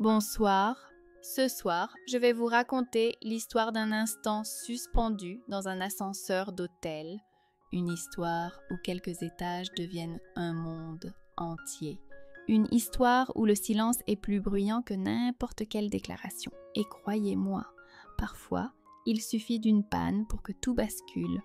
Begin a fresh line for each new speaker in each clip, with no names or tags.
Bonsoir. Ce soir, je vais vous raconter l'histoire d'un instant suspendu dans un ascenseur d'hôtel. Une histoire où quelques étages deviennent un monde entier. Une histoire où le silence est plus bruyant que n'importe quelle déclaration. Et croyez-moi, parfois, il suffit d'une panne pour que tout bascule.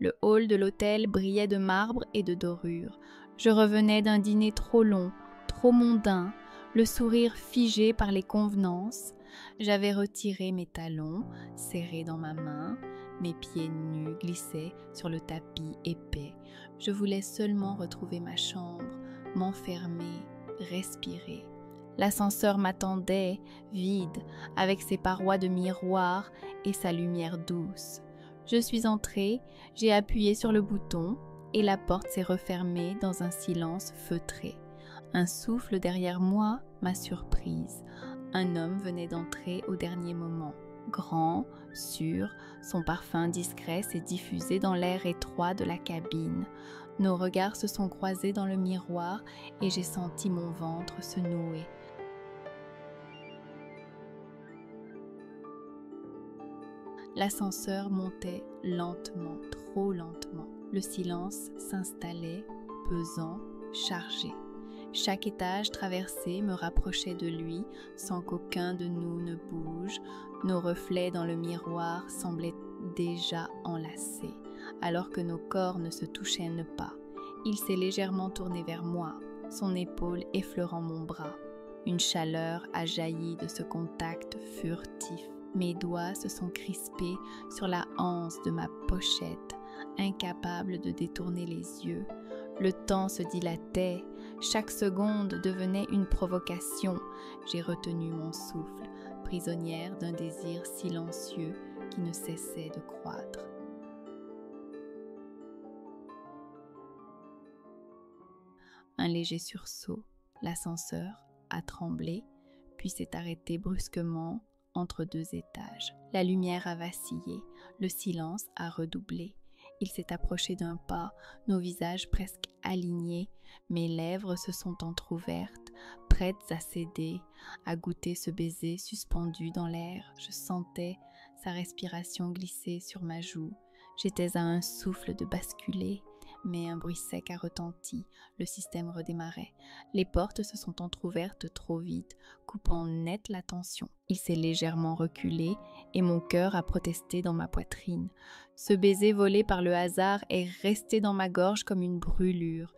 Le hall de l'hôtel brillait de marbre et de dorure. Je revenais d'un dîner trop long, trop mondain, le sourire figé par les convenances. J'avais retiré mes talons, serrés dans ma main, mes pieds nus glissaient sur le tapis épais. Je voulais seulement retrouver ma chambre, m'enfermer, respirer. L'ascenseur m'attendait, vide, avec ses parois de miroir et sa lumière douce. Je suis entrée, j'ai appuyé sur le bouton et la porte s'est refermée dans un silence feutré. Un souffle derrière moi m'a surprise. Un homme venait d'entrer au dernier moment. Grand, sûr, son parfum discret s'est diffusé dans l'air étroit de la cabine. Nos regards se sont croisés dans le miroir et j'ai senti mon ventre se nouer. L'ascenseur montait lentement, trop lentement. Le silence s'installait, pesant, chargé. Chaque étage traversé me rapprochait de lui sans qu'aucun de nous ne bouge. Nos reflets dans le miroir semblaient déjà enlacés, alors que nos corps ne se touchaient pas. Il s'est légèrement tourné vers moi, son épaule effleurant mon bras. Une chaleur a jailli de ce contact furtif. Mes doigts se sont crispés sur la anse de ma pochette, incapable de détourner les yeux. Le temps se dilatait, chaque seconde devenait une provocation. J'ai retenu mon souffle, prisonnière d'un désir silencieux qui ne cessait de croître. Un léger sursaut, l'ascenseur a tremblé, puis s'est arrêté brusquement entre deux étages. La lumière a vacillé, le silence a redoublé. Il s'est approché d'un pas, nos visages presque alignés. Mes lèvres se sont entr'ouvertes, prêtes à céder, à goûter ce baiser suspendu dans l'air. Je sentais sa respiration glisser sur ma joue. J'étais à un souffle de basculer, mais un bruit sec a retenti. Le système redémarrait. Les portes se sont entr'ouvertes trop vite, coupant net la tension. Il s'est légèrement reculé et mon cœur a protesté dans ma poitrine. Ce baiser volé par le hasard est resté dans ma gorge comme une brûlure.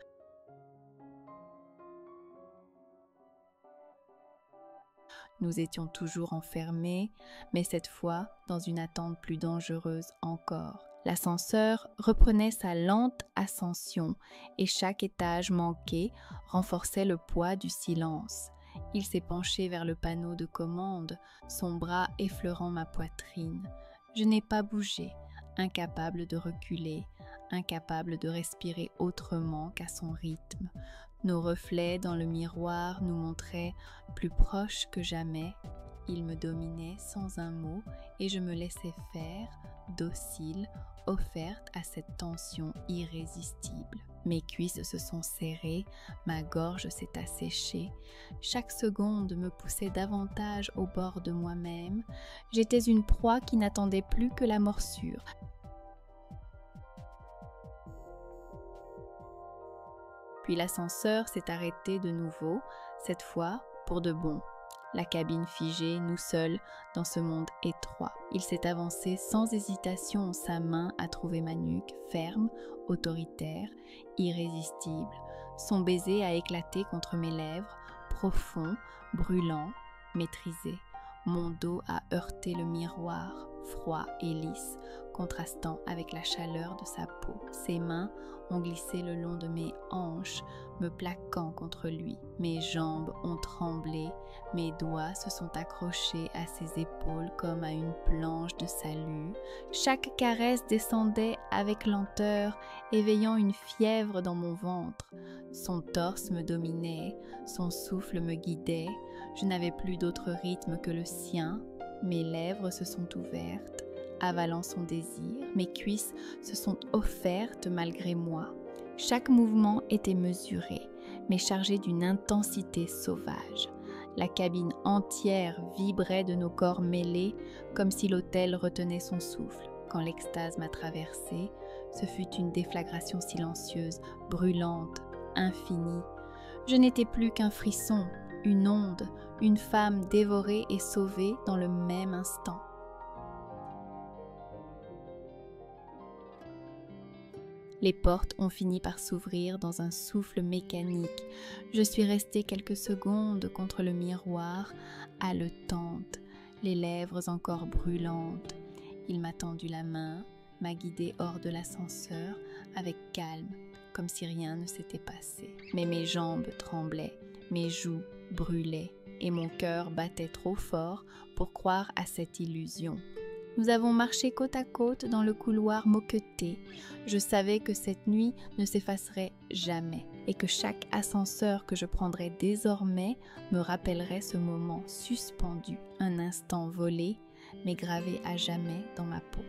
Nous étions toujours enfermés, mais cette fois dans une attente plus dangereuse encore. L'ascenseur reprenait sa lente ascension et chaque étage manqué renforçait le poids du silence. Il s'est penché vers le panneau de commande, son bras effleurant ma poitrine. Je n'ai pas bougé, incapable de reculer, incapable de respirer autrement qu'à son rythme. Nos reflets dans le miroir nous montraient plus proches que jamais. Il me dominait sans un mot et je me laissais faire, docile, offerte à cette tension irrésistible. Mes cuisses se sont serrées, ma gorge s'est asséchée. Chaque seconde me poussait davantage au bord de moi-même. J'étais une proie qui n'attendait plus que la morsure. Puis l'ascenseur s'est arrêté de nouveau, cette fois pour de bon. La cabine figée, nous seuls, dans ce monde étroit. Il s'est avancé sans hésitation, sa main a trouvé ma nuque, ferme, autoritaire, irrésistible. Son baiser a éclaté contre mes lèvres, profond, brûlant, maîtrisé. Mon dos a heurté le miroir, froid et lisse, contrastant avec la chaleur de sa peau. Ses mains ont glissé le long de mes hanches, me plaquant contre lui. Mes jambes ont tremblé, mes doigts se sont accrochés à ses épaules comme à une planche de salut. Chaque caresse descendait avec lenteur, éveillant une fièvre dans mon ventre. Son torse me dominait, son souffle me guidait. Je n'avais plus d'autre rythme que le sien. Mes lèvres se sont ouvertes, avalant son désir. Mes cuisses se sont offertes malgré moi. Chaque mouvement était mesuré, mais chargé d'une intensité sauvage. La cabine entière vibrait de nos corps mêlés, comme si l'hôtel retenait son souffle. Quand l'extase m'a traversée, ce fut une déflagration silencieuse, brûlante, infinie. Je n'étais plus qu'un frisson, une onde, une femme dévorée et sauvée dans le même instant. Les portes ont fini par s'ouvrir dans un souffle mécanique. Je suis restée quelques secondes contre le miroir, haletante, les lèvres encore brûlantes. Il m'a tendu la main, m'a guidée hors de l'ascenseur avec calme, comme si rien ne s'était passé. Mais mes jambes tremblaient, mes joues brûlaient et mon cœur battait trop fort pour croire à cette illusion. Nous avons marché côte à côte dans le couloir moqueté. Je savais que cette nuit ne s'effacerait jamais et que chaque ascenseur que je prendrais désormais me rappellerait ce moment suspendu, un instant volé, mais gravé à jamais dans ma peau.